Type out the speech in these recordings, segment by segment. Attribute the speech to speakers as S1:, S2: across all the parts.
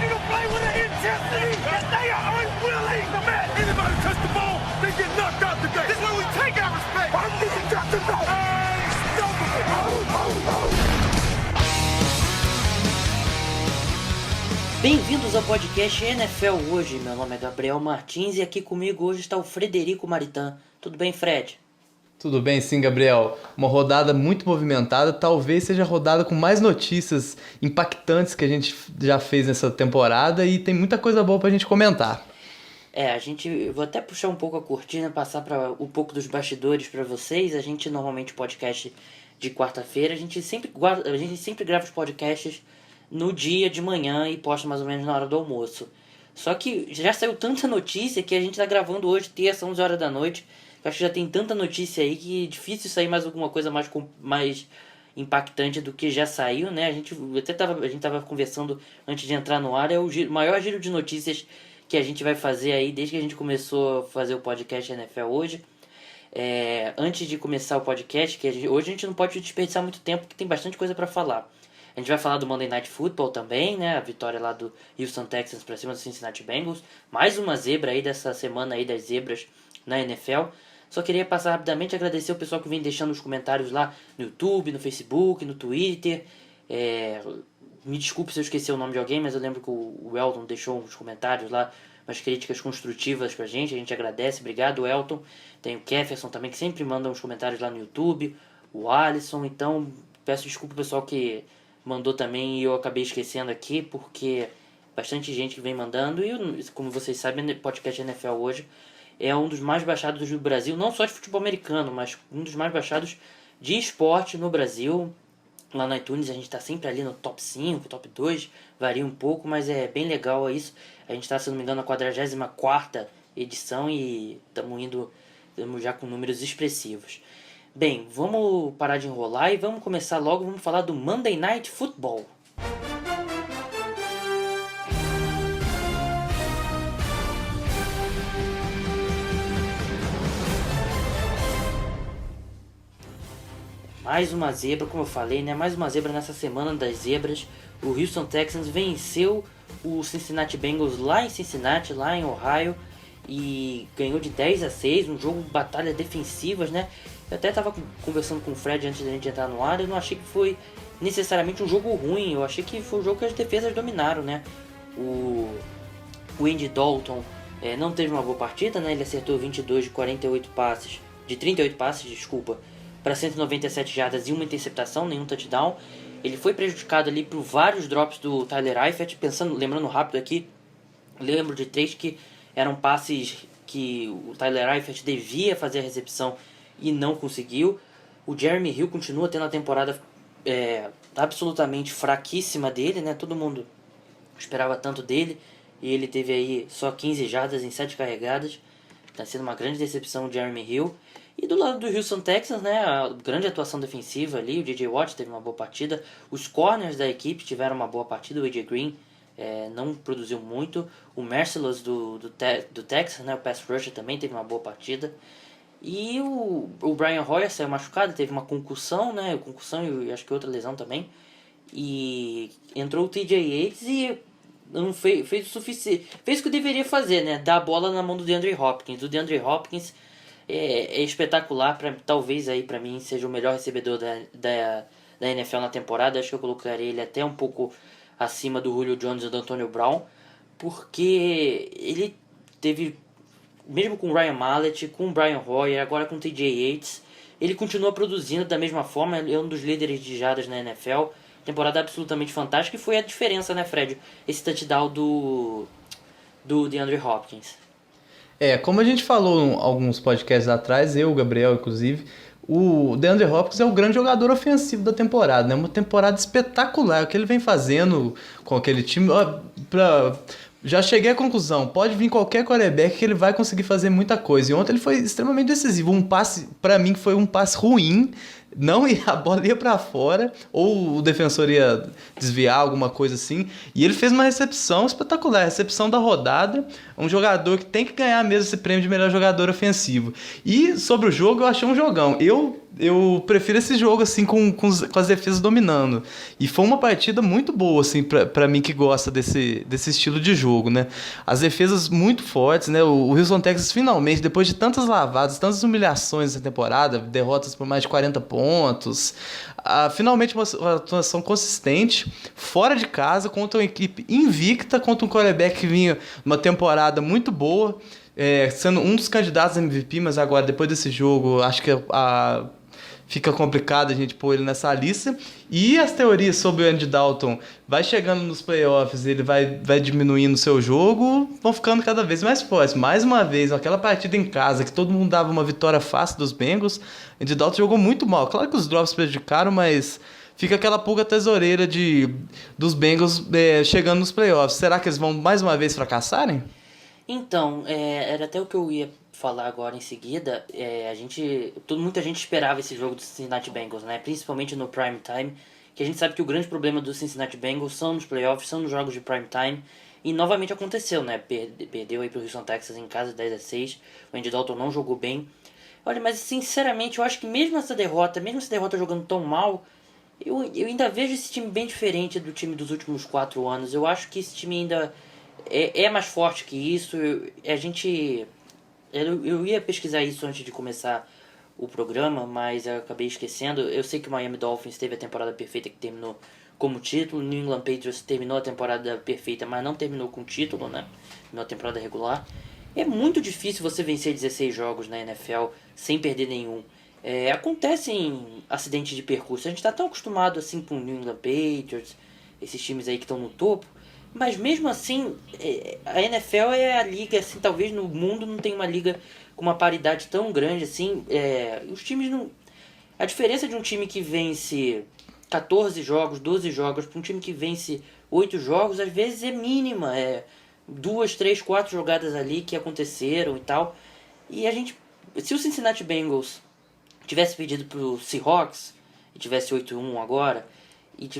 S1: to play with an intensity that they are unwilling to match. Anybody touch the ball, they get knocked out today. This is where we take our respect. I'm being got to go.
S2: Bem-vindos ao podcast NFL Hoje. Meu nome é Gabriel Martins e aqui comigo hoje está o Frederico Maritan. Tudo bem, Fred?
S3: Tudo bem, sim, Gabriel. Uma rodada muito movimentada, talvez seja a rodada com mais notícias impactantes que a gente já fez nessa temporada e tem muita coisa boa pra gente comentar.
S2: Vou até puxar um pouco a cortina, passar um pouco dos bastidores para vocês. A gente normalmente podcast de quarta-feira, a gente sempre grava os podcasts no dia de manhã e posta mais ou menos na hora do almoço. Só que já saiu tanta notícia que a gente tá gravando hoje, terça, 11 horas da noite. Eu acho que já tem tanta notícia aí que é difícil sair mais alguma coisa mais impactante do que já saiu, né? A gente tava conversando antes de entrar no ar, é o maior giro de notícias que a gente vai fazer aí desde que a gente começou a fazer o podcast NFL Hoje. Antes de começar o podcast, hoje a gente não pode desperdiçar muito tempo porque tem bastante coisa para falar. A gente vai falar do Monday Night Football também, né? A vitória lá do Houston Texans para cima do Cincinnati Bengals. Mais uma zebra aí dessa semana aí das zebras na NFL. Só queria passar rapidamente e agradecer o pessoal que vem deixando os comentários lá no YouTube, no Facebook, no Twitter. Me desculpe se eu esqueci o nome de alguém, mas eu lembro que o Elton deixou uns comentários lá, umas críticas construtivas pra gente. A gente agradece, obrigado, Elton. Tem o Kefferson também, que sempre manda uns comentários lá no YouTube. O Alisson, então peço desculpa ao pessoal que mandou também e eu acabei esquecendo aqui, porque bastante gente que vem mandando. E como vocês sabem, o podcast NFL Hoje é um dos mais baixados do Brasil, não só de futebol americano, mas um dos mais baixados de esporte no Brasil. Lá no iTunes a gente está sempre ali no top 5, top 2, varia um pouco, mas é bem legal isso. A gente está, se não me engano, na 44ª edição e estamos já com números expressivos. Bem, vamos parar de enrolar e vamos começar logo, vamos falar do Monday Night Football. Mais uma zebra, como eu falei, né? Mais uma zebra nessa semana das zebras. O Houston Texans venceu o Cincinnati Bengals lá em Cincinnati, lá em Ohio, e ganhou de 10-6, um jogo de batalha defensivas, né? Eu até estava conversando com o Fred antes da gente entrar no ar, eu não achei que foi necessariamente um jogo ruim, eu achei que foi um jogo que as defesas dominaram, né? O Andy Dalton não teve uma boa partida, né? Ele acertou 22 de 38 passes, de 38 passes, desculpa, para 197 jardas e uma interceptação, nenhum touchdown. Ele foi prejudicado ali por vários drops do Tyler Eifert. Lembrando rápido aqui, lembro de 3 que eram passes que o Tyler Eifert devia fazer a recepção e não conseguiu. O Jeremy Hill continua tendo a temporada absolutamente fraquíssima dele, né? Todo mundo esperava tanto dele e ele teve aí só 15 jardas em 7 carregadas. Está sendo uma grande decepção o Jeremy Hill. E do lado do Houston Texans, né, a grande atuação defensiva ali, o J.J. Watt teve uma boa partida, os corners da equipe tiveram uma boa partida, o A.J. Green não produziu muito, o Merciless do Texas, né, o pass rusher também teve uma boa partida, e o Brian Hoyer saiu machucado, teve uma concussão, né, e acho que outra lesão também, e entrou o T.J. Yates e não fez o suficiente, fez o que deveria fazer, né, dar a bola na mão do DeAndre Hopkins. O DeAndre Hopkins é espetacular, talvez aí para mim seja o melhor recebedor da NFL na temporada. Acho que eu colocaria ele até um pouco acima do Julio Jones e do Antonio Brown, porque ele teve, mesmo com o Ryan Mallett, com o Brian Hoyer, agora com o T.J. Yates, ele continua produzindo da mesma forma, ele é um dos líderes de jardas na NFL, temporada absolutamente fantástica, e foi a diferença, né, Fred, esse touchdown do DeAndre Hopkins.
S3: Como a gente falou em alguns podcasts atrás, eu, o Gabriel, inclusive, o DeAndre Hopkins é o grande jogador ofensivo da temporada, né? Uma temporada espetacular, o que ele vem fazendo com aquele time. Já cheguei à conclusão, pode vir qualquer quarterback que ele vai conseguir fazer muita coisa. E ontem ele foi extremamente decisivo. Um passe, pra mim, que foi um passe ruim, a bola ia pra fora, ou o defensor ia desviar, alguma coisa assim, e ele fez uma recepção espetacular, recepção da rodada, um jogador que tem que ganhar mesmo esse prêmio de melhor jogador ofensivo. E sobre o jogo, eu achei um jogão. Eu eu prefiro esse jogo, assim, com as defesas dominando. E foi uma partida muito boa, assim, pra mim que gosta desse estilo de jogo, né? As defesas muito fortes, né? O Houston Texans finalmente, depois de tantas lavadas, tantas humilhações nessa temporada, derrotas por mais de 40 pontos, finalmente uma atuação consistente, fora de casa, contra uma equipe invicta, contra um quarterback que vinha uma temporada muito boa, sendo um dos candidatos a MVP, mas agora, depois desse jogo, acho que fica complicado a gente pôr ele nessa lista. E as teorias sobre o Andy Dalton vai chegando nos playoffs, ele vai diminuindo o seu jogo, vão ficando cada vez mais fortes. Mais uma vez, aquela partida em casa que todo mundo dava uma vitória fácil dos Bengals, Andy Dalton jogou muito mal. Claro que os drops prejudicaram, mas fica aquela pulga atrás da orelha dos Bengals chegando nos playoffs. Será que eles vão mais uma vez fracassarem?
S2: Então, era até o que eu ia falar agora em seguida. Muita gente esperava esse jogo do Cincinnati Bengals, né? Principalmente no prime time, que a gente sabe que o grande problema do Cincinnati Bengals são nos playoffs, são nos jogos de prime time. E novamente aconteceu, né? Perdeu aí pro Houston Texas em casa 10-6. O Andy Dalton não jogou bem. Olha, mas sinceramente eu acho que mesmo essa derrota jogando tão mal, eu ainda vejo esse time bem diferente do time dos últimos 4 anos. Eu acho que esse time ainda é mais forte que isso. Eu ia pesquisar isso antes de começar o programa, mas eu acabei esquecendo. Eu sei que o Miami Dolphins teve a temporada perfeita, que terminou como título. O New England Patriots terminou a temporada perfeita, mas não terminou com título, né? Terminou a temporada regular. É muito difícil você vencer 16 jogos na NFL sem perder nenhum. Acontecem acidentes de percurso. A gente está tão acostumado assim com o New England Patriots, esses times aí que estão no topo. Mas mesmo assim, a NFL é a liga, assim, talvez no mundo não tenha uma liga com uma paridade tão grande assim. Os times não... A diferença de um time que vence 14 jogos, 12 jogos, para um time que vence 8 jogos, às vezes é mínima. 2, 3, 4 jogadas ali que aconteceram e tal. E se o Cincinnati Bengals tivesse perdido pro Seahawks e tivesse 8-1 agora,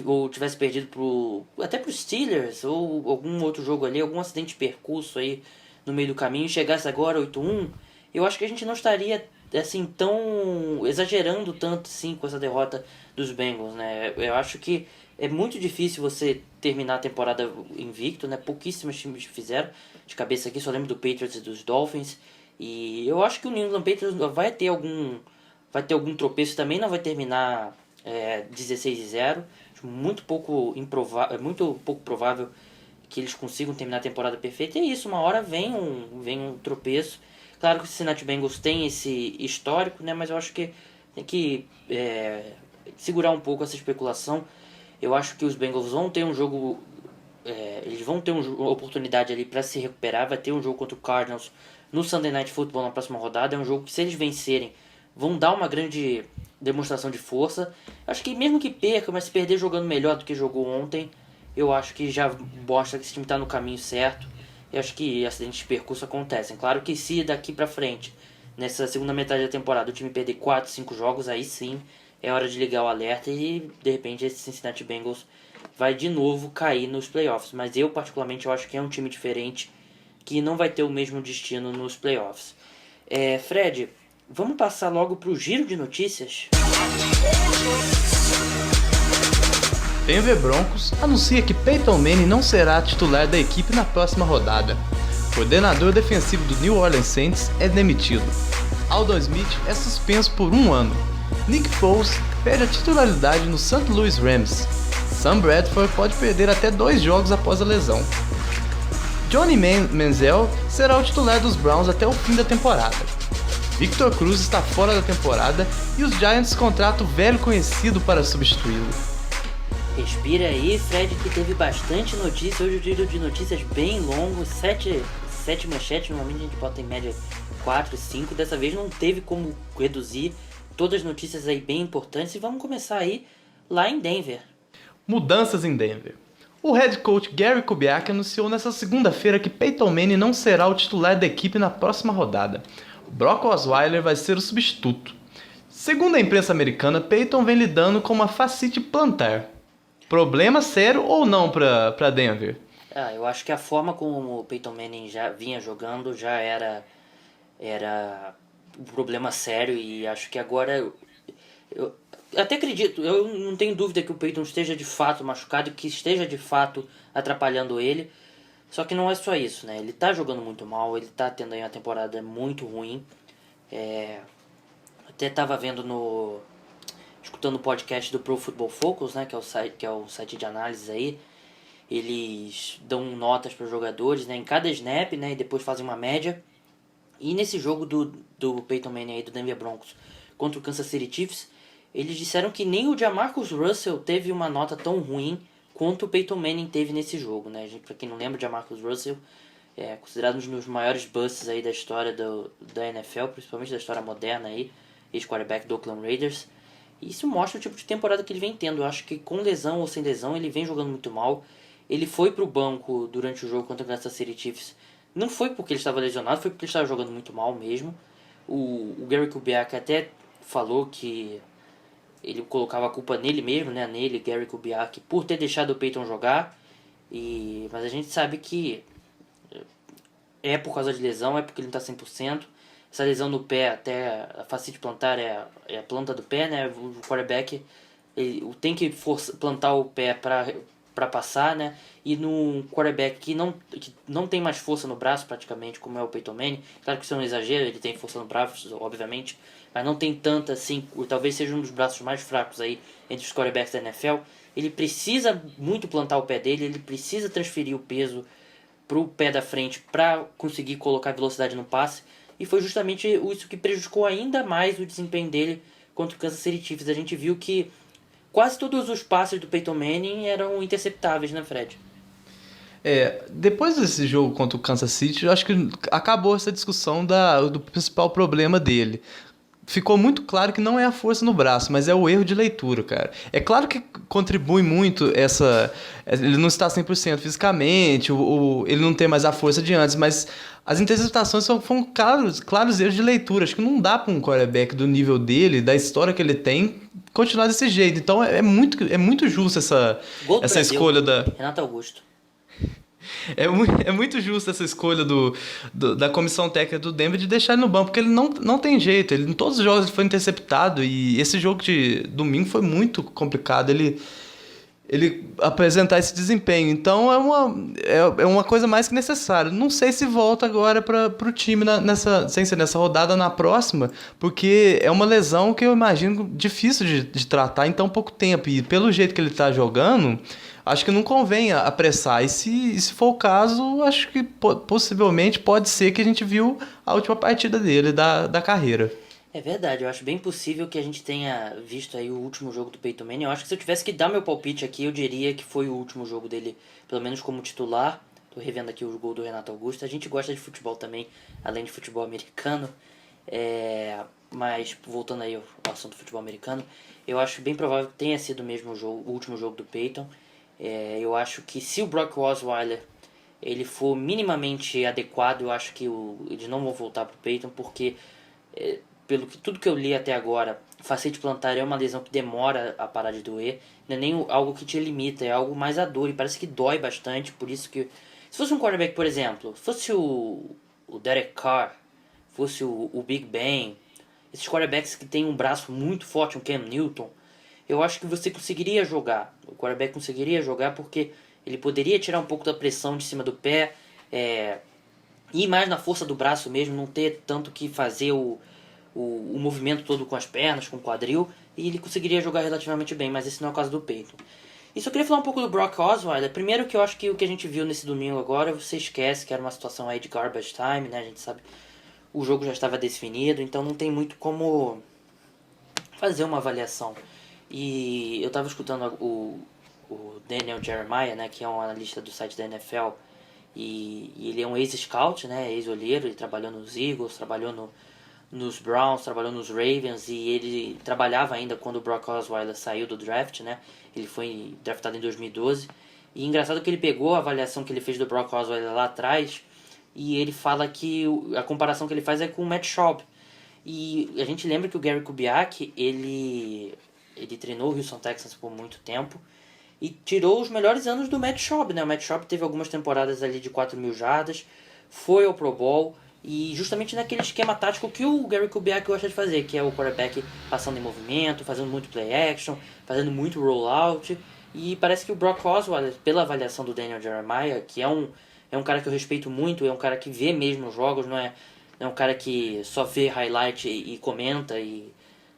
S2: ou tivesse perdido até pro Steelers, ou algum outro jogo ali, algum acidente de percurso aí no meio do caminho, e chegasse agora 8-1, eu acho que a gente não estaria assim tão exagerando tanto assim com essa derrota dos Bengals, né? Eu acho que é muito difícil você terminar a temporada invicto, né? Pouquíssimos times fizeram. De cabeça aqui só lembro do Patriots e dos Dolphins. E eu acho que o New England Patriots vai ter algum tropeço também, não vai terminar 16-0. Muito pouco provável que eles consigam terminar a temporada perfeita. E é isso, uma hora vem um tropeço. Claro que o Cincinnati Bengals tem esse histórico, né? Mas eu acho que tem que segurar um pouco essa especulação. Eu acho que os Bengals vão ter um jogo... eles vão ter uma oportunidade ali para se recuperar. Vai ter um jogo contra o Cardinals no Sunday Night Football na próxima rodada. É um jogo que, se eles vencerem, vão dar uma grande demonstração de força. Acho que mesmo que perca, mas se perder jogando melhor do que jogou ontem, eu acho que já mostra que esse time está no caminho certo. Eu acho que acidentes de percurso acontecem. Claro que se daqui pra frente, nessa segunda metade da temporada, o time perder 4, 5 jogos, aí sim é hora de ligar o alerta e de repente esse Cincinnati Bengals vai de novo cair nos playoffs. Mas eu particularmente eu acho que é um time diferente, que não vai ter o mesmo destino nos playoffs. Fred, vamos passar logo pro giro de notícias?
S3: Denver Broncos anuncia que Peyton Manning não será titular da equipe na próxima rodada. O coordenador defensivo do New Orleans Saints é demitido. Aldon Smith é suspenso por 1 ano. Nick Foles perde a titularidade no St. Louis Rams. Sam Bradford pode perder até 2 jogos após a lesão. Johnny Manziel será o titular dos Browns até o fim da temporada. Victor Cruz está fora da temporada e os Giants contratam o velho conhecido para substituí-lo.
S2: Respira aí, Fred, que teve bastante notícia. Hoje o giro de notícias bem longo, 7 manchetes, normalmente a gente bota em média 4, 5. Dessa vez não teve como reduzir, todas as notícias aí bem importantes. E vamos começar aí lá em Denver.
S3: Mudanças em Denver. O head coach Gary Kubiak anunciou nesta segunda-feira que Peyton Manning não será o titular da equipe na próxima rodada. Brock Osweiler vai ser o substituto. Segundo a imprensa americana, Peyton vem lidando com uma fascite plantar. Problema sério ou não para Denver?
S2: Eu acho que a forma como o Peyton Manning já vinha jogando já era um problema sério, e acho que agora Eu até acredito, eu não tenho dúvida que o Peyton esteja de fato machucado e que esteja de fato atrapalhando ele. Só que não é só isso, né? Ele tá jogando muito mal, ele tá tendo aí uma temporada muito ruim. Até tava vendo escutando o podcast do Pro Football Focus, né? Que é o site de análise aí. Eles dão notas para os jogadores, né? Em cada snap, né? E depois fazem uma média. E nesse jogo do Peyton Manning aí, do Denver Broncos, contra o Kansas City Chiefs, eles disseram que nem o Jamarcus Russell teve uma nota tão ruim quanto o Peyton Manning teve nesse jogo, né? Pra quem não lembra, o Jamarcus Russell é considerado um dos maiores busts aí da história da NFL, principalmente da história moderna aí, ex-quarterback do Oakland Raiders. E isso mostra o tipo de temporada que ele vem tendo. Eu acho que com lesão ou sem lesão, ele vem jogando muito mal. Ele foi pro banco durante o jogo contra o Kansas City Chiefs. Não foi porque ele estava lesionado, foi porque ele estava jogando muito mal mesmo. O Gary Kubiak até falou que ele colocava a culpa nele mesmo, né? Nele, Gary Kubiak, por ter deixado o Peyton jogar. Mas a gente sabe que é por causa de lesão, é porque ele não está 100%. Essa lesão no pé, até a fascite plantar é a planta do pé, né? O quarterback tem que plantar o pé para passar, né? E num quarterback que não tem mais força no braço praticamente, como é o Peyton Manning, claro que isso é um exagero, ele tem força no braço, obviamente, mas não tem tanta assim, talvez seja um dos braços mais fracos aí entre os quarterbacks da NFL. Ele precisa muito plantar o pé dele, ele precisa transferir o peso pro pé da frente para conseguir colocar velocidade no passe, e foi justamente isso que prejudicou ainda mais o desempenho dele contra o Kansas City Chiefs. A gente viu que quase todos os passes do Peyton Manning eram interceptáveis, né, Fred?
S3: Depois desse jogo contra o Kansas City, eu acho que acabou essa discussão do principal problema dele. Ficou muito claro que não é a força no braço, mas é o erro de leitura, cara. É claro que contribui muito ele não está 100% fisicamente, ele não tem mais a força de antes, mas as interceptações foram claros erros de leitura. Acho que não dá para um quarterback do nível dele, da história que ele tem, continuar desse jeito. Então é muito justo essa escolha da...
S2: Renato Augusto.
S3: É muito justo essa escolha da comissão técnica do Denver de deixar ele no banco, porque ele não tem jeito. Em todos os jogos ele foi interceptado, e esse jogo de domingo foi muito complicado ele apresentar esse desempenho. Então é uma coisa mais que necessária. Não sei se volta agora para o time sem ser nessa rodada, na próxima, porque é uma lesão que eu imagino difícil de tratar em tão pouco tempo. E pelo jeito que ele está jogando, acho que não convém apressar. E se for o caso, acho que possivelmente pode ser que a gente viu a última partida dele da carreira.
S2: É verdade, eu acho bem possível que a gente tenha visto aí o último jogo do Peyton Manning. Eu acho que se eu tivesse que dar meu palpite aqui, eu diria que foi o último jogo dele, pelo menos como titular. Tô revendo aqui o gol do Renato Augusto. A gente gosta de futebol também, além de futebol americano. Mas voltando aí ao assunto do futebol americano, eu acho bem provável que tenha sido mesmo o último jogo do Peyton. Eu acho que se o Brock Osweiler ele for minimamente adequado, eu acho que eles não vão voltar pro Peyton, porque tudo que eu li até agora, fascite plantar é uma lesão que demora a parar de doer, não é nem algo que te limita, é algo mais a dor, e parece que dói bastante. Por isso que, se fosse um quarterback, por exemplo, fosse o Derek Carr, fosse o Big Ben, esses quarterbacks que tem um braço muito forte, um Cam Newton, eu acho que você conseguiria jogar, o quarterback conseguiria jogar, porque ele poderia tirar um pouco da pressão de cima do pé, ir mais na força do braço mesmo, não ter tanto que fazer o movimento todo com as pernas, com o quadril, e ele conseguiria jogar relativamente bem, mas esse não é o caso do Peyton. E só queria falar um pouco do Brock Osweiler. Primeiro, que eu acho que o que a gente viu nesse domingo agora, você esquece que era uma situação aí de garbage time, né? A gente sabe, o jogo já estava definido, então não tem muito como fazer uma avaliação. E eu estava escutando o Daniel Jeremiah, né, que é um analista do site da NFL, e ele é um ex-scout, né, ex-olheiro, ele trabalhou nos Eagles, trabalhou nos Browns, trabalhou nos Ravens, e ele trabalhava ainda quando o Brock Osweiler saiu do draft, né? Ele foi draftado em 2012. E engraçado que ele pegou a avaliação que ele fez do Brock Osweiler lá atrás, e ele fala que a comparação que ele faz é com o Matt Schaub. E a gente lembra que o Gary Kubiak, ele treinou o Houston Texans por muito tempo e tirou os melhores anos do Matt Schaub, né? O Matt Schaub teve algumas temporadas ali de 4.000 jardas, foi ao Pro Bowl, E justamente naquele esquema tático que o Gary Kubiak gosta de fazer, que é o quarterback passando em movimento, fazendo muito play action, fazendo muito rollout. E parece que o Brock Osweiler, pela avaliação do Daniel Jeremiah, que é um cara que eu respeito muito, é um cara que vê mesmo os jogos, não é um cara que só vê highlight e comenta, e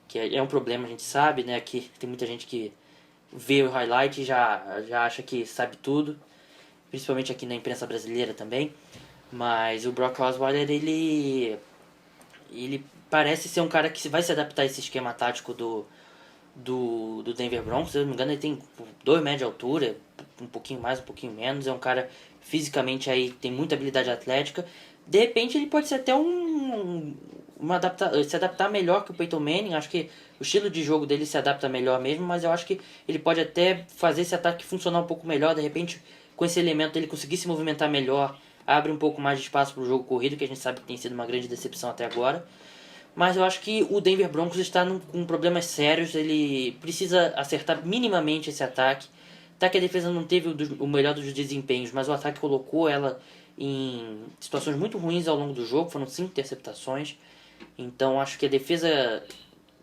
S2: que é um problema, a gente sabe, né? Que tem muita gente que vê o highlight e já acha que sabe tudo, principalmente aqui na imprensa brasileira também. Mas o Brock Osweiler, ele parece ser um cara que vai se adaptar a esse esquema tático do Denver Broncos. Se eu não me engano, ele tem 2 metros de altura, um pouquinho mais, um pouquinho menos. É um cara fisicamente aí tem muita habilidade atlética. De repente ele pode ser até se adaptar melhor que o Peyton Manning. Acho que o estilo de jogo dele se adapta melhor mesmo, mas eu acho que ele pode até fazer esse ataque funcionar um pouco melhor. De repente, com esse elemento, ele conseguir se movimentar melhor, abre um pouco mais de espaço para o jogo corrido, que a gente sabe que tem sido uma grande decepção até agora. Mas eu acho que o Denver Broncos está com problemas sérios. Ele precisa acertar minimamente esse ataque. Tá que a defesa não teve o melhor dos desempenhos, mas o ataque colocou ela em situações muito ruins ao longo do jogo. Foram 5 interceptações. Então acho que a defesa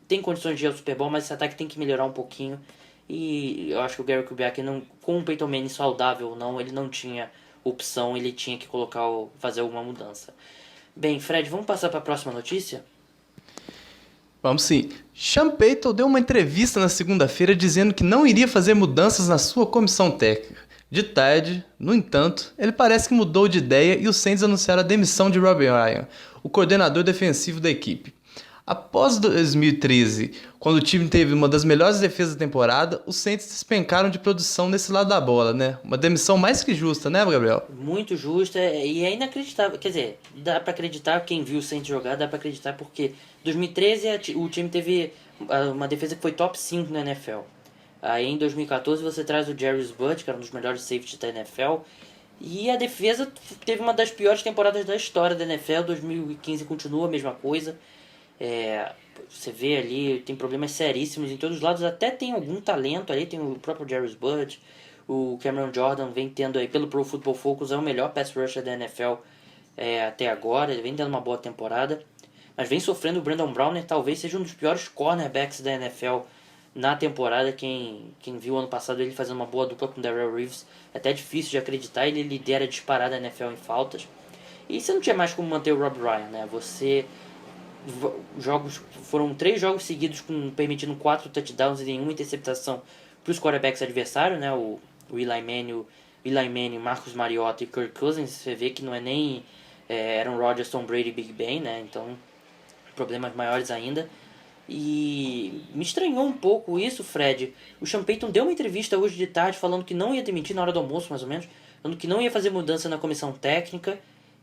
S2: tem condições de ir ao Super Bowl, mas esse ataque tem que melhorar um pouquinho. E eu acho que o Gary Kubiak, com o Peyton Manning saudável ou não, ele não tinha opção, ele tinha que fazer alguma mudança. Bem, Fred, vamos passar para a próxima notícia?
S3: Vamos sim. Sean Payton deu uma entrevista na segunda-feira dizendo que não iria fazer mudanças na sua comissão técnica. De tarde, no entanto, ele parece que mudou de ideia e os Saints anunciaram a demissão de Rob Ryan, o coordenador defensivo da equipe. Após 2013, quando o time teve uma das melhores defesas da temporada, os Saints despencaram de produção nesse lado da bola, né? Uma demissão mais que justa, né, Gabriel?
S2: Muito justa e é inacreditável. Quer dizer, dá pra acreditar, quem viu o Saints jogar, dá pra acreditar porque em 2013 o time teve uma defesa que foi top 5 na NFL. Aí em 2014 você traz o Jarvis Butch, que era um dos melhores safeties da NFL. E a defesa teve uma das piores temporadas da história da NFL. 2015 continua a mesma coisa. Você vê ali, tem problemas seríssimos em todos os lados. Até tem algum talento ali, tem o próprio Jarvis Butch. O Cameron Jordan vem tendo aí, pelo Pro Football Focus, é o melhor pass rusher da NFL até agora. Ele vem tendo uma boa temporada. Mas vem sofrendo o Brandon Browner, talvez seja um dos piores cornerbacks da NFL na temporada. Quem viu ano passado ele fazendo uma boa dupla com o Darrell Reeves, é até difícil de acreditar. Ele lidera disparada a NFL em faltas. E você não tinha mais como manter o Rob Ryan, né? Foram 3 jogos seguidos permitindo 4 touchdowns e nenhuma interceptação para os quarterbacks adversários, né? O Eli Manning, Marcus Mariota e Kirk Cousins. Você vê que não é nem Aaron Rodgers, Tom Brady e Big Ben, né? Então, problemas maiores ainda. E me estranhou um pouco isso, Fred. O Sean Payton deu uma entrevista hoje de tarde falando que não ia demitir na hora do almoço, mais ou menos, falando que não ia fazer mudança na comissão técnica.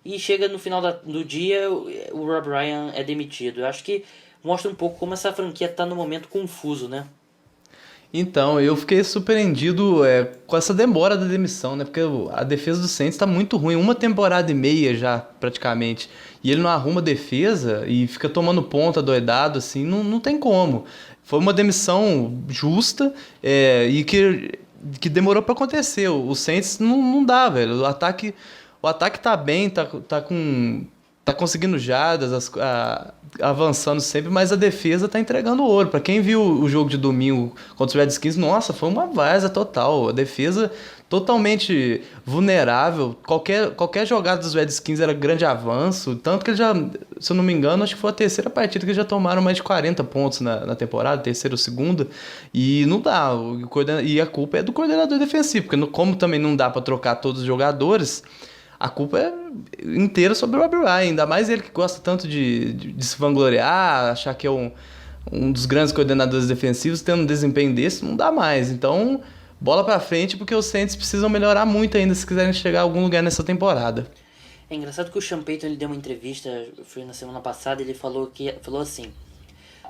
S2: E chega no final do dia, o Rob Ryan é demitido. Eu acho que mostra um pouco como essa franquia está no momento confuso, né?
S3: Então, eu fiquei surpreendido com essa demora da demissão, né? Porque a defesa do Saints está muito ruim, 1 temporada e meia já, praticamente. E ele não arruma defesa e fica tomando ponta doidado, assim, não tem como. Foi uma demissão justa e que demorou para acontecer. O Saints não dá, velho. O ataque tá bem, tá conseguindo jardas, avançando sempre, mas a defesa tá entregando ouro. Pra quem viu o jogo de domingo contra os Redskins, nossa, foi uma várzea total. A defesa totalmente vulnerável. Qualquer jogada dos Redskins era grande avanço. Tanto que eles já, se eu não me engano, acho que foi a terceira partida que eles já tomaram mais de 40 pontos na temporada, terceira ou segunda. E não dá. E a culpa é do coordenador defensivo, porque como também não dá pra trocar todos os jogadores, a culpa é inteira sobre o Rob Ryan, ainda mais ele que gosta tanto de se vangloriar, achar que é um dos grandes coordenadores defensivos, tendo um desempenho desse, não dá mais. Então, bola pra frente, porque os Saints precisam melhorar muito ainda se quiserem chegar a algum lugar nessa temporada.
S2: É engraçado que o Sean Payton, ele deu uma entrevista, foi na semana passada, ele falou assim: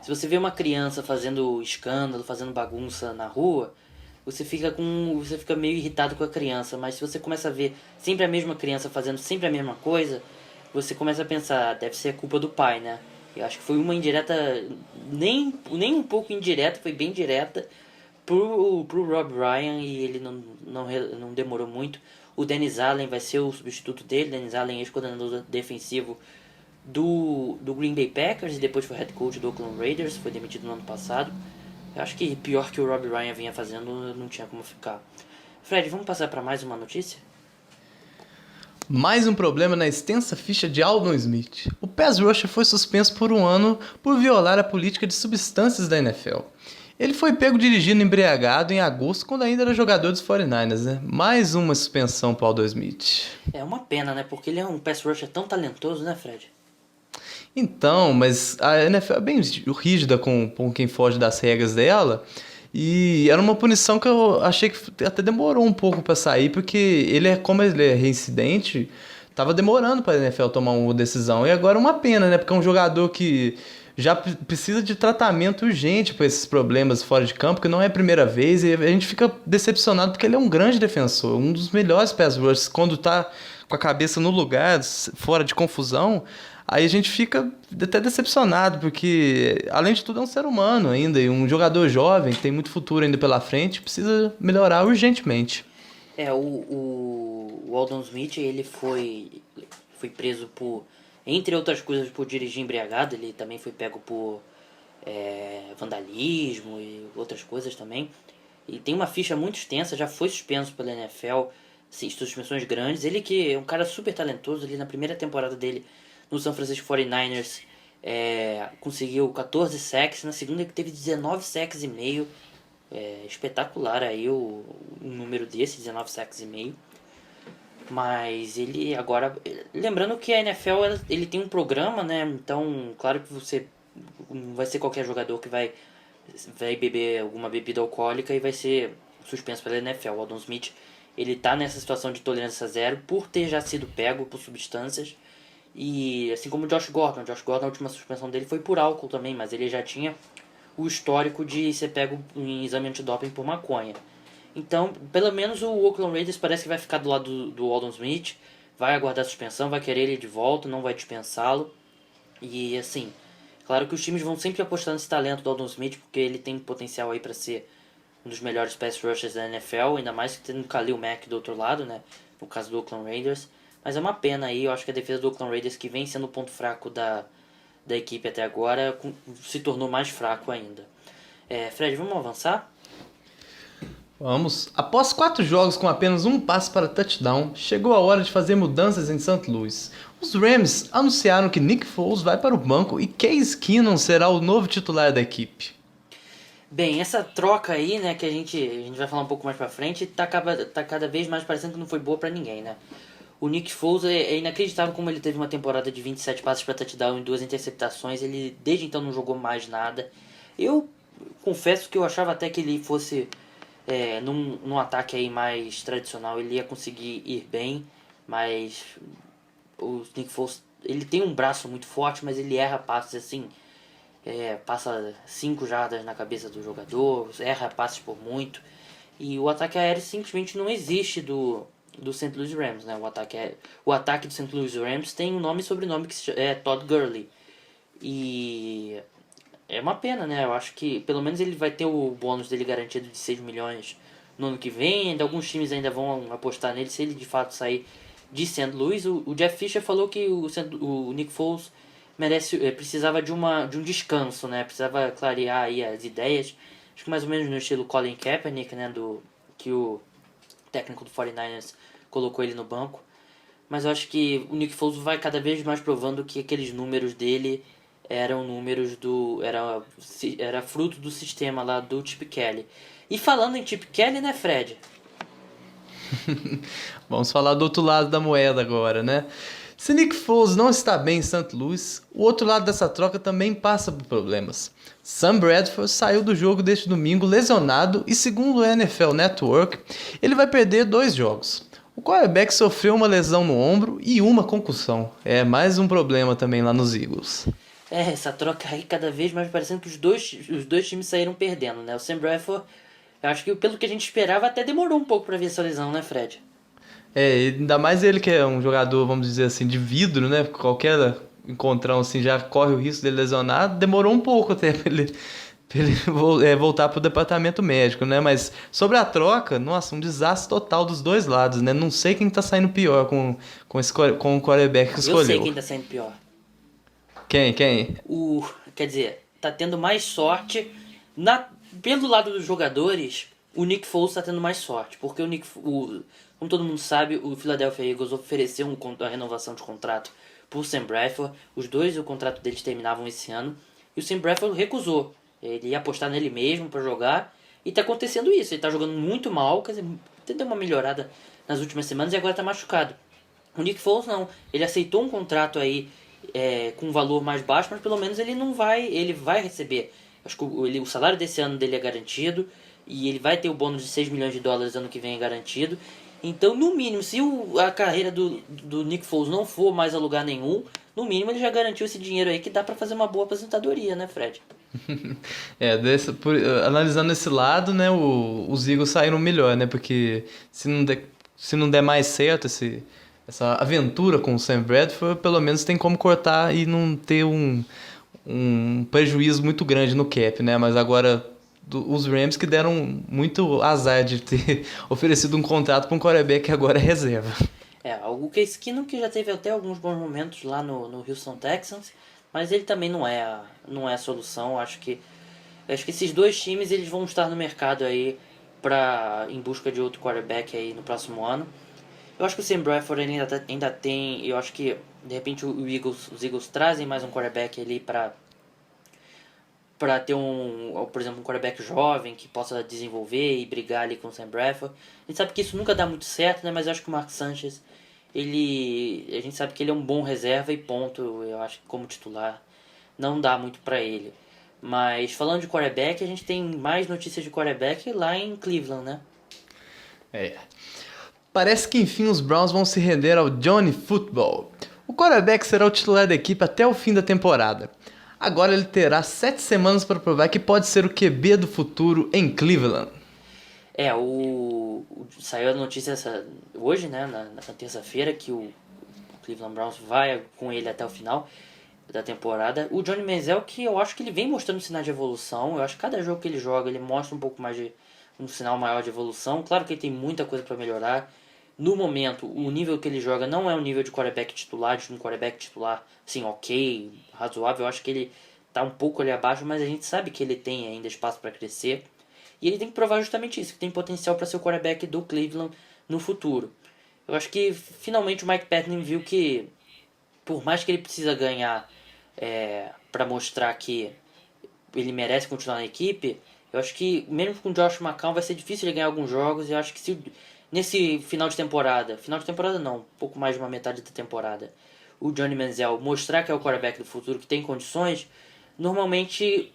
S2: se você vê uma criança fazendo escândalo, fazendo bagunça na rua, você fica meio irritado com a criança, mas se você começa a ver sempre a mesma criança fazendo sempre a mesma coisa, você começa a pensar, deve ser a culpa do pai, né? Eu acho que foi uma indireta, nem um pouco indireta, foi bem direta pro Rob Ryan, e ele não demorou muito. O Dennis Allen vai ser o substituto dele. Dennis Allen, ex-coordenador defensivo do Green Bay Packers e depois foi head coach do Oakland Raiders, foi demitido no ano passado. Eu acho que pior que o Rob Ryan vinha fazendo, não tinha como ficar. Fred, vamos passar para mais uma notícia?
S3: Mais um problema na extensa ficha de Aldon Smith. O pass rusher foi suspenso por um ano por violar a política de substâncias da NFL. Ele foi pego dirigindo embriagado em agosto, quando ainda era jogador dos 49ers, né? Mais uma suspensão para o Aldon Smith.
S2: É uma pena, né? Porque ele é um pass rusher tão talentoso, né, Fred?
S3: Então, mas a NFL é bem rígida com quem foge das regras dela. E era uma punição que eu achei que até demorou um pouco para sair, porque como ele é reincidente, tava demorando para a NFL tomar uma decisão. E agora é uma pena, né? Porque é um jogador que já precisa de tratamento urgente para esses problemas fora de campo, que não é a primeira vez, e a gente fica decepcionado porque ele é um grande defensor, um dos melhores pass rushers. Quando tá com a cabeça no lugar, fora de confusão, aí a gente fica até decepcionado, porque além de tudo é um ser humano ainda, e um jogador jovem, que tem muito futuro ainda pela frente, precisa melhorar urgentemente.
S2: O Aldon Smith, ele foi preso por, entre outras coisas, por dirigir embriagado. Ele também foi pego por vandalismo e outras coisas também. E tem uma ficha muito extensa, já foi suspenso pela NFL, suspensões grandes. Ele que é um cara super talentoso, ali na primeira temporada dele no San Francisco 49ers, conseguiu 14 sacks, na segunda que teve 19 sacks e meio. Espetacular aí o número desse, 19 sacks e meio. Mas ele agora, lembrando que a NFL ele tem um programa, né? Então, claro que você não vai ser qualquer jogador que vai beber alguma bebida alcoólica e vai ser suspenso pela NFL. O Aldon Smith, ele tá nessa situação de tolerância zero por ter já sido pego por substâncias. E assim como o Josh Gordon, a última suspensão dele foi por álcool também, mas ele já tinha o histórico de ser pego em exame antidoping por maconha. Então, pelo menos o Oakland Raiders parece que vai ficar do lado do Aldon Smith, vai aguardar a suspensão, vai querer ele de volta, não vai dispensá-lo. E assim, claro que os times vão sempre apostar nesse talento do Aldon Smith, porque ele tem potencial aí para ser um dos melhores pass rushers da NFL, ainda mais que tendo o Khalil Mack do outro lado, né, no caso do Oakland Raiders. Mas é uma pena aí, eu acho que a defesa do Oakland Raiders, que vem sendo o ponto fraco da equipe até agora, se tornou mais fraco ainda. Fred, vamos avançar?
S3: Vamos. Após 4 jogos com apenas um passe para touchdown, chegou a hora de fazer mudanças em St. Louis. Os Rams anunciaram que Nick Foles vai para o banco e Case Keenum será o novo titular da equipe.
S2: Bem, essa troca aí, né, que a gente vai falar um pouco mais pra frente, tá cada vez mais parecendo que não foi boa pra ninguém, né? O Nick Foles é inacreditável como ele teve uma temporada de 27 passes para touchdown e 2 interceptações. Ele desde então não jogou mais nada. Eu confesso que eu achava até que ele fosse num ataque aí mais tradicional, ele ia conseguir ir bem, mas o Nick Foles, ele tem um braço muito forte, mas ele erra passes assim, passa 5 jardas na cabeça do jogador, erra passes por muito, e o ataque aéreo simplesmente não existe do St. Louis Rams, né? O ataque do St. Louis Rams tem um nome e sobrenome que é Todd Gurley. E é uma pena, né? Eu acho que pelo menos ele vai ter o bônus dele garantido de 6 milhões no ano que vem. Ainda alguns times ainda vão apostar nele se ele de fato sair de St. Louis. O Jeff Fisher falou que o Nick Foles precisava de um descanso, né? Precisava clarear aí as ideias. Acho que mais ou menos no estilo Colin Kaepernick, né? Que o técnico do 49ers colocou ele no banco. Mas eu acho que o Nick Foles vai cada vez mais provando que aqueles números dele eram números era fruto do sistema lá do Chip Kelly. E falando em Chip Kelly, né, Fred?
S3: Vamos falar do outro lado da moeda agora, né? Se Nick Foles não está bem em St. Louis, o outro lado dessa troca também passa por problemas. Sam Bradford saiu do jogo deste domingo lesionado e, segundo o NFL Network, ele vai perder 2 jogos. O quarterback sofreu uma lesão no ombro e uma concussão. É mais um problema também lá nos Eagles.
S2: Essa troca aí cada vez mais parecendo que os dois times saíram perdendo, né? O Sam Bradford, eu acho que pelo que a gente esperava até demorou um pouco para ver essa lesão, né, Fred?
S3: Ainda mais ele que é um jogador, vamos dizer assim, de vidro, né? Qualquer encontrão assim já corre o risco dele lesionar. Demorou um pouco até pra ele voltar pro departamento médico, né? Mas sobre a troca, nossa, um desastre total dos dois lados, né? Não sei quem tá saindo pior com o quarterback que escolheu.
S2: Eu sei quem tá saindo pior.
S3: Quem?
S2: Quer dizer, tá tendo mais sorte. Pelo lado dos jogadores, o Nick Foles tá tendo mais sorte. Porque como todo mundo sabe, o Philadelphia Eagles ofereceu uma renovação de contrato pro Sam Bradford. Os dois, o contrato deles terminavam esse ano. E o Sam Bradford recusou. Ele ia apostar nele mesmo pra jogar. E tá acontecendo isso. Ele tá jogando muito mal. Quer dizer, deu uma melhorada nas últimas semanas e agora tá machucado. O Nick Foles não. Ele aceitou um contrato aí com um valor mais baixo, mas pelo menos ele vai receber. Acho que o salário desse ano dele é garantido. E ele vai ter o bônus de 6 milhões de dólares ano que vem é garantido. Então, no mínimo, se a carreira do Nick Foles não for mais a lugar nenhum, no mínimo ele já garantiu esse dinheiro aí que dá pra fazer uma boa aposentadoria, né, Fred?
S3: Analisando esse lado, né, os Eagles saíram melhor, né, porque se não der mais certo essa aventura com o Sam Bradford, pelo menos tem como cortar e não ter um prejuízo muito grande no cap, né, mas agora os Rams que deram muito azar de ter oferecido um contrato para um quarterback que agora é reserva.
S2: O Case Keenum que já teve até alguns bons momentos lá no Houston Texans, mas ele também não é a solução. Acho que esses dois times eles vão estar no mercado aí em busca de outro quarterback aí no próximo ano. Eu acho que o Sam Bradford ainda tem, eu acho que de repente os Eagles trazem mais um quarterback ali para ter por exemplo, um quarterback jovem que possa desenvolver e brigar ali com o Sam Bradford. A gente sabe que isso nunca dá muito certo, né? Mas eu acho que o Mark Sanchez, a gente sabe que ele é um bom reserva e ponto. Eu acho que como titular não dá muito pra ele. Mas falando de quarterback, a gente tem mais notícias de quarterback lá em Cleveland, né?
S3: Parece que enfim os Browns vão se render ao Johnny Football. O quarterback será o titular da equipe até o fim da temporada. Agora ele terá 7 semanas para provar que pode ser o QB do futuro em Cleveland.
S2: Saiu a notícia hoje, né, na terça-feira, que o Cleveland Browns vai com ele até o final da temporada. O Johnny Manziel, que eu acho que ele vem mostrando sinais de evolução. Eu acho que cada jogo que ele joga, ele mostra um pouco mais um sinal maior de evolução. Claro que ele tem muita coisa para melhorar. No momento, o nível que ele joga não é um nível de quarterback titular, assim, ok, razoável. Eu acho que ele tá um pouco ali abaixo, mas a gente sabe que ele tem ainda espaço para crescer. E ele tem que provar justamente isso, que tem potencial para ser o quarterback do Cleveland no futuro. Eu acho que finalmente o Mike Patton viu que, por mais que ele precisa ganhar para mostrar que ele merece continuar na equipe, eu acho que mesmo com o Josh McCown vai ser difícil ele ganhar alguns jogos. E eu acho que nesse final de temporada não, um pouco mais de uma metade da temporada, o Johnny Manziel mostrar que é o quarterback do futuro, que tem condições, normalmente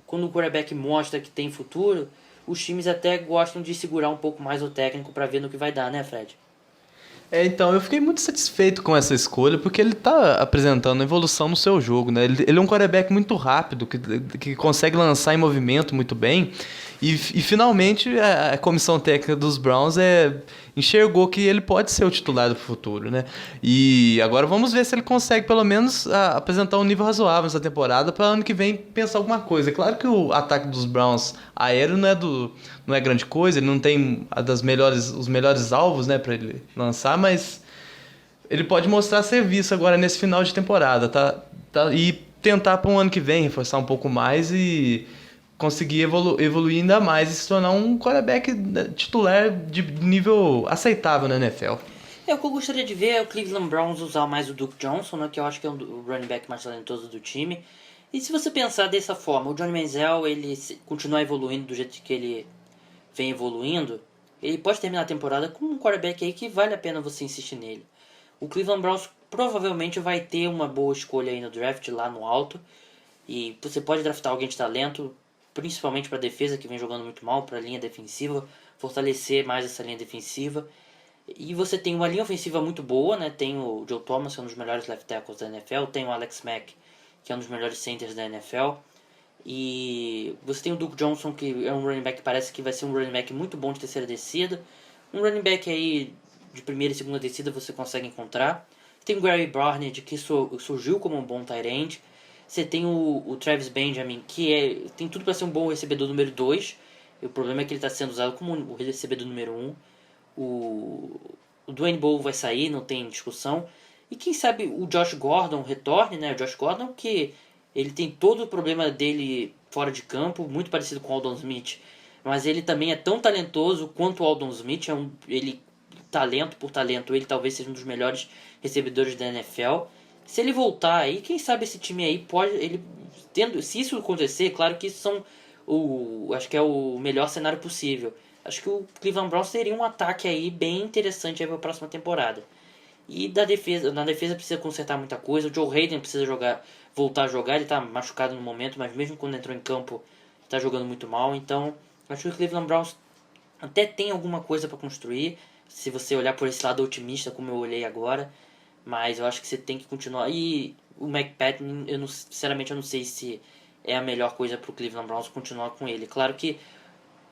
S2: quando o quarterback mostra que tem futuro, os times até gostam de segurar um pouco mais o técnico para ver no que vai dar, né, Fred?
S3: Então, eu fiquei muito satisfeito com essa escolha, porque ele tá apresentando evolução no seu jogo, né? Ele é um quarterback muito rápido, que consegue lançar em movimento muito bem, e finalmente a comissão técnica dos Browns enxergou que ele pode ser o titular do futuro, né? E agora vamos ver se ele consegue pelo menos apresentar um nível razoável nessa temporada para ano que vem pensar alguma coisa. É claro que o ataque dos Browns aéreo não é grande coisa, ele não tem os melhores alvos, né, para ele lançar, mas ele pode mostrar serviço agora nesse final de temporada, tá? E tentar para um ano que vem reforçar um pouco mais e conseguir evoluir ainda mais e se tornar um quarterback titular de nível aceitável na NFL.
S2: O que eu gostaria de ver é o Cleveland Browns usar mais o Duke Johnson, né, que eu acho que é o running back mais talentoso do time. E se você pensar dessa forma, o Johnny Manziel, ele continuar evoluindo do jeito que ele vem evoluindo, ele pode terminar a temporada com um quarterback aí que vale a pena você insistir nele. O Cleveland Browns provavelmente vai ter uma boa escolha aí no draft, lá no alto. E você pode draftar alguém de talento, principalmente para a defesa, que vem jogando muito mal, para a linha defensiva, fortalecer mais essa linha defensiva. E você tem uma linha ofensiva muito boa, né? Tem o Joe Thomas, que é um dos melhores left tackles da NFL, tem o Alex Mack, que é um dos melhores centers da NFL. E você tem o Duke Johnson, que é um running back que parece que vai ser um running back muito bom de terceira descida. Um running back aí de primeira e segunda descida você consegue encontrar. Tem o Gary Barnett, que surgiu como um bom tight end. Você tem o Travis Benjamin, que tem tudo para ser um bom recebedor número 2. O problema é que ele está sendo usado como o recebedor número 1. O Dwayne Bowe vai sair, não tem discussão. E quem sabe o Josh Gordon retorne, né? O Josh Gordon que ele tem todo o problema dele fora de campo, muito parecido com o Aldon Smith. Mas ele também é tão talentoso quanto o Aldon Smith. Ele, talento por talento, ele talvez seja um dos melhores recebedores da NFL. Se ele voltar aí, quem sabe esse time aí pode... se isso acontecer, claro que isso acho que é o melhor cenário possível. Acho que o Cleveland Browns teria um ataque aí bem interessante para a próxima temporada. E na defesa precisa consertar muita coisa. O Joe Hayden precisa voltar a jogar. Ele está machucado no momento, mas mesmo quando entrou em campo, está jogando muito mal. Então, acho que o Cleveland Browns até tem alguma coisa para construir. Se você olhar por esse lado otimista, como eu olhei agora. Mas eu acho que você tem que continuar. E o McPatton, sinceramente, eu não sei se é a melhor coisa para o Cleveland Browns continuar com ele. Claro que,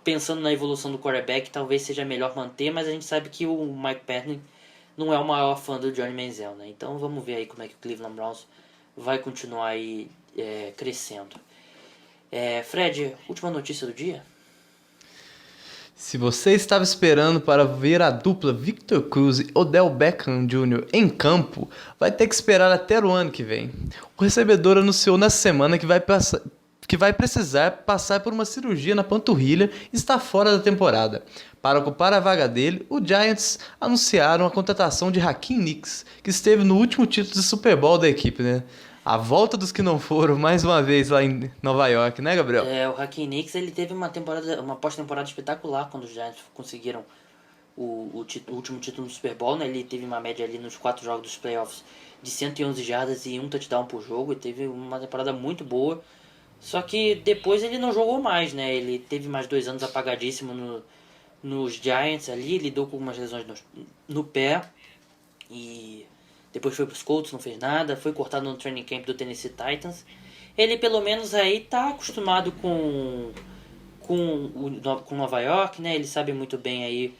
S2: pensando na evolução do quarterback, talvez seja melhor manter. Mas a gente sabe que o Mike Patton não é o maior fã do Johnny Manziel, né? Então vamos ver aí como é que o Cleveland Browns vai continuar aí crescendo. Fred, última notícia do dia?
S3: Se você estava esperando para ver a dupla Victor Cruz e Odell Beckham Jr. em campo, vai ter que esperar até o ano que vem. O recebedor anunciou nessa semana que vai precisar passar por uma cirurgia na panturrilha e está fora da temporada. Para ocupar a vaga dele, os Giants anunciaram a contratação de Hakeem Nicks, que esteve no último título de Super Bowl da equipe, né? A volta dos que não foram, mais uma vez lá em Nova York, né, Gabriel?
S2: O Hakeem Nicks, ele teve uma pós-temporada espetacular quando os Giants conseguiram o último título do Super Bowl, né? Ele teve uma média ali nos 4 jogos dos playoffs de 111 jardas e 1 touchdown por jogo, e teve uma temporada muito boa. Só que depois ele não jogou mais, né? Ele teve mais 2 anos apagadíssimo nos Giants ali, lidou com algumas lesões no pé e depois foi para os Colts, não fez nada, foi cortado no training camp do Tennessee Titans. Ele pelo menos aí tá acostumado com Nova York, né? Ele sabe muito bem aí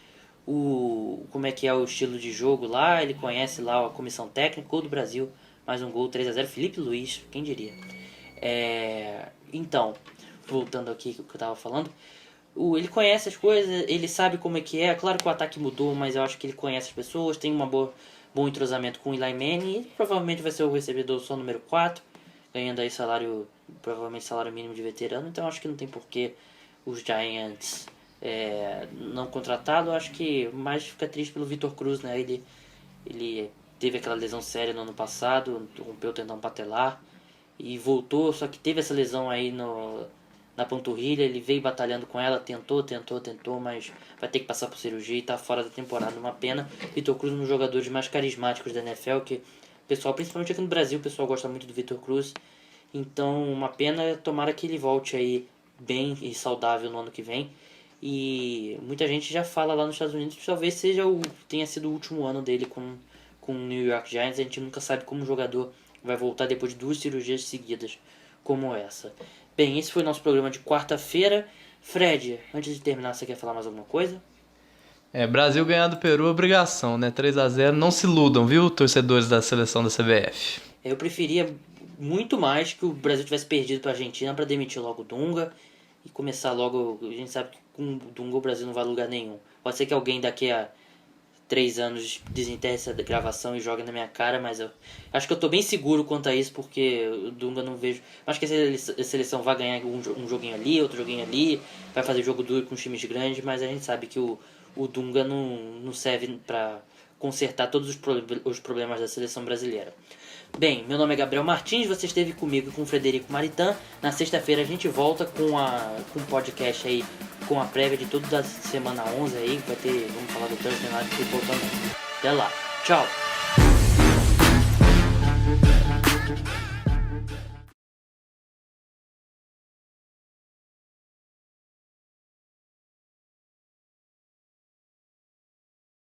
S2: como é que é o estilo de jogo lá, ele conhece lá a comissão técnica. Gol do Brasil, mais um gol, 3-0, Felipe Luiz, quem diria. Então, voltando aqui ao que eu tava falando, ele conhece as coisas, ele sabe como é que é. Claro que o ataque mudou, mas eu acho que ele conhece as pessoas, tem um bom entrosamento com o Eli Manning, e provavelmente vai ser o recebedor só número 4, ganhando aí provavelmente salário mínimo de veterano. Então acho que não tem porquê os Giants não contratá-lo. Acho que mais fica triste pelo Victor Cruz, né? Ele teve aquela lesão séria no ano passado, rompeu o tendão patelar e voltou, só que teve essa lesão aí na panturrilha. Ele veio batalhando com ela, tentou, mas vai ter que passar por cirurgia e tá fora da temporada. Uma pena. Victor Cruz é um dos jogadores mais carismáticos da NFL, que o pessoal, principalmente aqui no Brasil, o pessoal gosta muito do Victor Cruz. Então, uma pena, tomara que ele volte aí bem e saudável no ano que vem. E muita gente já fala lá nos Estados Unidos que talvez tenha sido o último ano dele com o New York Giants. A gente nunca sabe como o jogador vai voltar depois de 2 cirurgias seguidas como essa. Bem, esse foi o nosso programa de quarta-feira. Fred, antes de terminar, você quer falar mais alguma coisa?
S3: Brasil ganhar do Peru é obrigação, né? 3-0, não se iludam, viu, torcedores da seleção da CBF.
S2: Eu preferia muito mais que o Brasil tivesse perdido para a Argentina para demitir logo o Dunga e começar logo. A gente sabe que com o Dunga o Brasil não vai a lugar nenhum. Pode ser que alguém daqui a 3 anos desenterre essa gravação e jogue na minha cara, mas eu acho que eu tô bem seguro quanto a isso, porque o Dunga não vejo. Acho que a seleção vai ganhar um joguinho ali, outro joguinho ali, vai fazer jogo duro com os times grandes, mas a gente sabe que o Dunga não serve para consertar todos os problemas da seleção brasileira. Bem, meu nome é Gabriel Martins, você esteve comigo com o Frederico Maritan. Na sexta-feira a gente volta com um podcast aí, com a prévia de toda a semana 11 aí, vamos falar do Thursday Night Football também. Até lá, tchau!